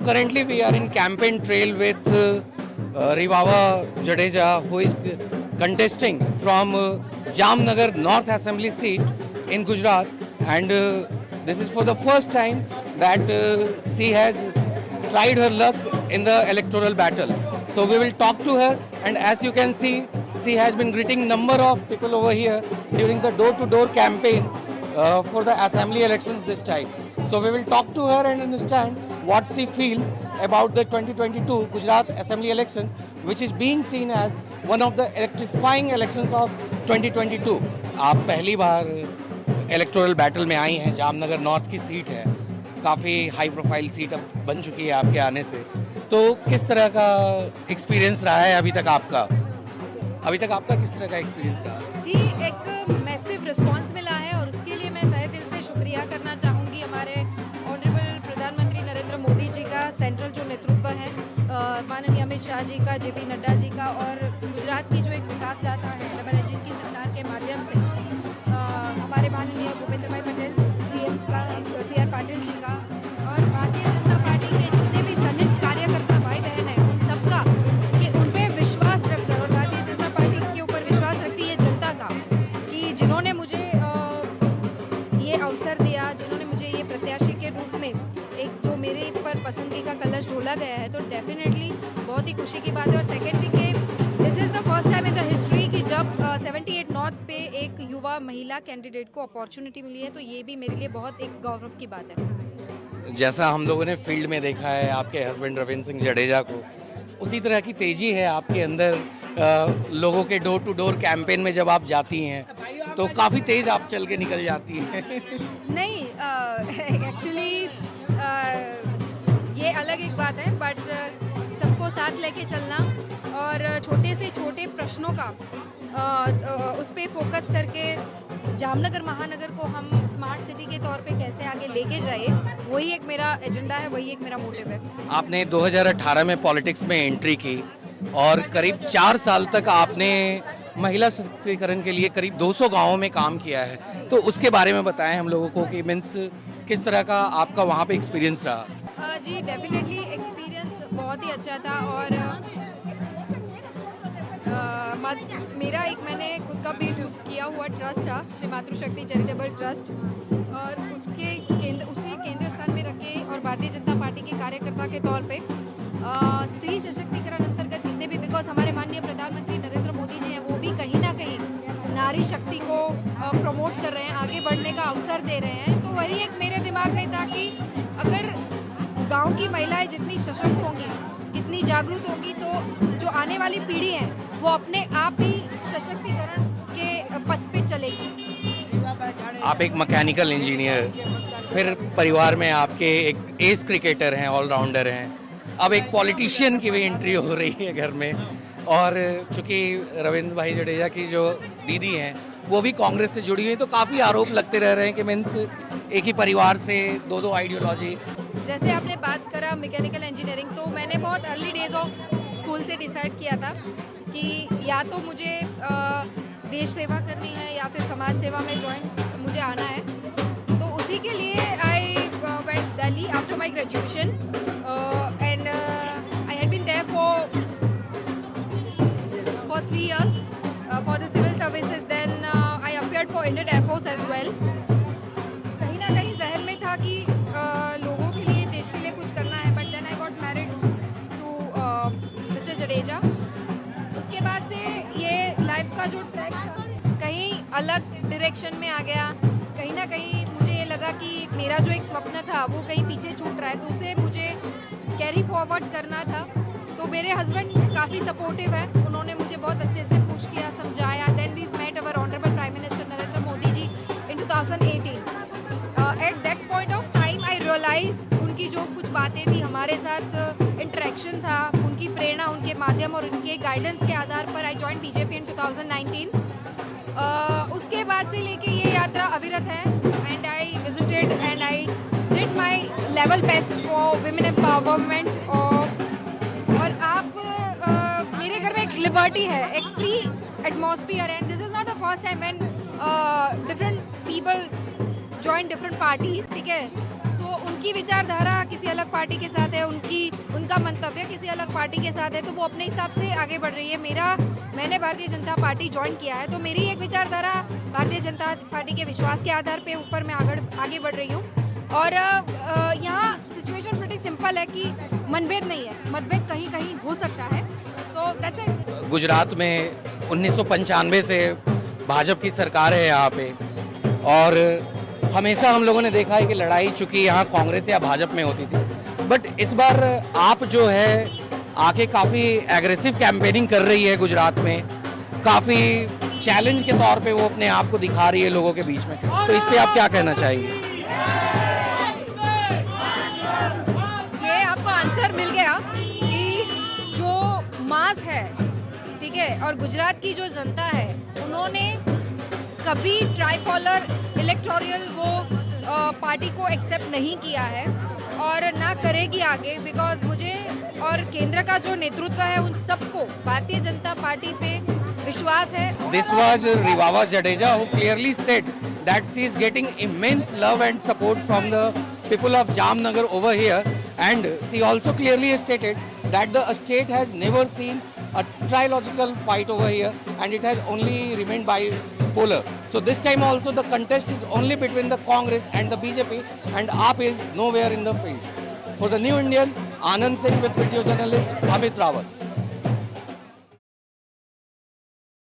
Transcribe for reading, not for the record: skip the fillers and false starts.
currently we are in campaign trail with Rivava Jadeja, who is contesting from Jamnagar North Assembly seat in Gujarat, and this is for the first time that she has tried her luck in the electoral battle. So we will talk to her, and as you can see, she has been greeting number of people over here during the door-to-door campaign for the assembly elections this time. So we will talk to her and understand what she feels about the 2022 Gujarat Assembly elections, which is being seen as one of the electrifying elections of 2022. आप पहली बार electoral battle में आई हैं, Jamnagar north की seat है, काफ़ी high profile seat अब बन चुकी है आपके आने से, तो किस तरह का एक्सपीरियंस रहा है अभी तक आपका? अभी तक आपका किस तरह का एक्सपीरियंस रहा? जी, एक मैसिव रिस्पांस मिला है और उसके लिए मैं तहे दिल से शुक्रिया करना चाहूँगी हमारे ऑनरेबल प्रधानमंत्री नरेंद्र मोदी जी का, सेंट्रल जो नेतृत्व है माननीय अमित शाह जी का, जेपी नड्डा जी का, और गुजरात की जो एक विकास गाथा है डबल इंजन की सरकार के माध्यम से हमारे माननीय भूपेंद्र भाई पटेल सीएम का, सीआर पाटिल जी का, और भारतीय जनता पार्टी के जितने भी सनिष्ठ कार्यकर्ता भाई बहन हैं उन सबका, कि उन पे विश्वास रखकर, और भारतीय जनता पार्टी के ऊपर विश्वास रखती है जनता का, कि जिन्होंने मुझे ये अवसर दिया, जिन्होंने मुझे ये प्रत्याशी के रूप में एक जो मेरे पर पसंदी का कलश ढोला गया है, तो डेफिनेटली बहुत ही खुशी की बात है। और सेकेंड थिंग के this is the first time in the history कि जब 78 नॉर्थ पे एक युवा महिला कैंडिडेट को अपॉर्चुनिटी मिली है, तो ये भी मेरे लिए बहुत एक गौरव की बात है। जैसा हम लोगों ने फील्ड में देखा है आपके हस्बैंड रविंद्र सिंह जडेजा को, उसी तरह की तेजी है आपके अंदर। लोगों के डोर टू डोर कैंपेन में जब आप जाती हैं तो काफ़ी तेज आप चल के निकल जाती हैं। नहीं, एक्चुअली ये अलग एक बात है, बट सबको साथ लेके चलना और छोटे से छोटे प्रश्नों का उस पर फोकस करके जामनगर महानगर को हम स्मार्ट सिटी के तौर पे कैसे आगे लेके जाए, वही एक मेरा एजेंडा है, वही एक मेरा मोटिव है। आपने 2018 में पॉलिटिक्स में एंट्री की और करीब 4 साल तक आपने महिला सशक्तिकरण के लिए करीब 200 गांवों में काम किया है, तो उसके बारे में बताएं हम लोगों को कि मीन्स किस तरह का आपका वहाँ पे एक्सपीरियंस रहा? जी, डेफिनेटली एक्सपीरियंस बहुत ही अच्छा था, और मेरा एक मैंने खुद का बिल्ड किया हुआ ट्रस्ट था, श्री मातृशक्ति चैरिटेबल ट्रस्ट, और उसे केंद्र स्थान में रखे और भारतीय जनता पार्टी के कार्यकर्ता के तौर पे स्त्री सशक्तिकरण अंतर्गत जितने भी, बिकॉज हमारे माननीय प्रधानमंत्री नरेंद्र मोदी जी हैं, वो भी कहीं ना कहीं नारी शक्ति को प्रमोट कर रहे हैं, आगे बढ़ने का अवसर दे रहे हैं, तो वही एक मेरे दिमाग में था कि अगर गांव की महिलाएं जितनी सशक्त होंगी, कितनी जागरूक होगी, तो जो आने वाली पीढ़ी है वो अपने आप ही सशक्तिकरण के पथ पे चलेगी। आप एक मैकेनिकल इंजीनियर, फिर परिवार में आपके एक एस क्रिकेटर हैं, ऑलराउंडर हैं, अब एक पॉलिटिशियन की भी एंट्री हो रही है घर में, और चूंकि रविंद्र भाई जडेजा की जो दीदी हैं वो भी कांग्रेस से जुड़ी हुई, तो काफ़ी आरोप लगते रह रहे हैं कि मीन्स एक ही परिवार से दो आइडियोलॉजी। जैसे आपने बात करा मैकेनिकल इंजीनियरिंग, तो मैंने बहुत अर्ली डेज ऑफ स्कूल से डिसाइड किया था कि या तो मुझे देश सेवा करनी है या फिर समाज सेवा में मुझे आना है, तो उसी के लिए I went Delhi after my graduation, and I had been there for 3 years for the civil services, then I appeared for Indian Air Force as well. कहीं ना कहीं जहन में था कि लोगों के लिए, देश के लिए कुछ करना है, but then I got married to mister Jadeja. उसके बाद से ये लाइफ का जो ट्रैक था कहीं अलग डायरेक्शन में आ गया, कहीं ना कहीं मुझे ये लगा कि मेरा जो एक स्वप्न था वो कहीं पीछे छूट रहा है, तो उसे मुझे कैरी फॉरवर्ड करना था। तो मेरे हस्बैंड काफ़ी सपोर्टिव है, उन्होंने मुझे बहुत अच्छे से पुश किया, समझाया। Then we met our honourable prime minister Narendra Modi ji in 2018। At that point of time I realise उनकी जो कुछ बातें थी, हमारे साथ इंटरेक्शन था, उनकी प्रेरणा, उनके माध्यम और उनके गाइडेंस के आधार पर आई जॉइन बीजेपी इन 2019। उसके बाद से लेके ये यात्रा अविरत है, and I visited and I did my level best for women empowerment. और आप मेरे घर में एक लिबर्टी है, एक free atmosphere, and this is not the first time when different people join different parties, ठीक है, तो उनकी उनकी विचारधारा किसी अलग पार्टी के साथ है, उनका मंतव्य किसी अलग पार्टी के साथ है, तो वो अपने हिसाब से आगे बढ़ रही है। मैंने भारतीय जनता पार्टी ज्वाइन किया है, तो मेरी एक विचारधारा भारतीय जनता पार्टी के विश्वास के आधार पे ऊपर मैं आगे बढ़ रही हूँ। और यहाँ सिचुएशन प्रीटी सिंपल है कि मनभेद नहीं है, मतभेद कहीं कहीं हो सकता है, तो दैट्स इट। गुजरात में 1995 से भाजपा की सरकार है यहाँ पे, और हमेशा हम लोगों ने देखा है कि लड़ाई चूंकि यहाँ कांग्रेस या भाजपा में होती थी, बट इस बार आप जो है आके काफ़ी एग्रेसिव कैंपेनिंग कर रही है गुजरात में, काफ़ी चैलेंज के तौर पे वो अपने आप को दिखा रही है लोगों के बीच में, तो इस पे आप क्या कहना चाहेंगे? ये आपको आंसर मिल गया कि जो मास है, ठीक है, और गुजरात की जो जनता है, उन्होंने कभी ट्राइपोलर इलेक्टोरल वो पार्टी को एक्सेप्ट नहीं किया है और ना करेगी आगे, बिकॉज मुझे और केंद्र का जो नेतृत्व है उन सबको भारतीय जनता पार्टी पे विश्वास है। This was Rivava Jadeja who clearly said that she is getting immense love and support from the people of Jamnagar over here, and she also clearly stated that the state has never seen a trilogical fight over here and it has only remained bipolar. So this time also the contest is only between the Congress and the BJP, and AAP is nowhere in the field. For the New Indian, Anand Singh with video journalist Amit Rawat.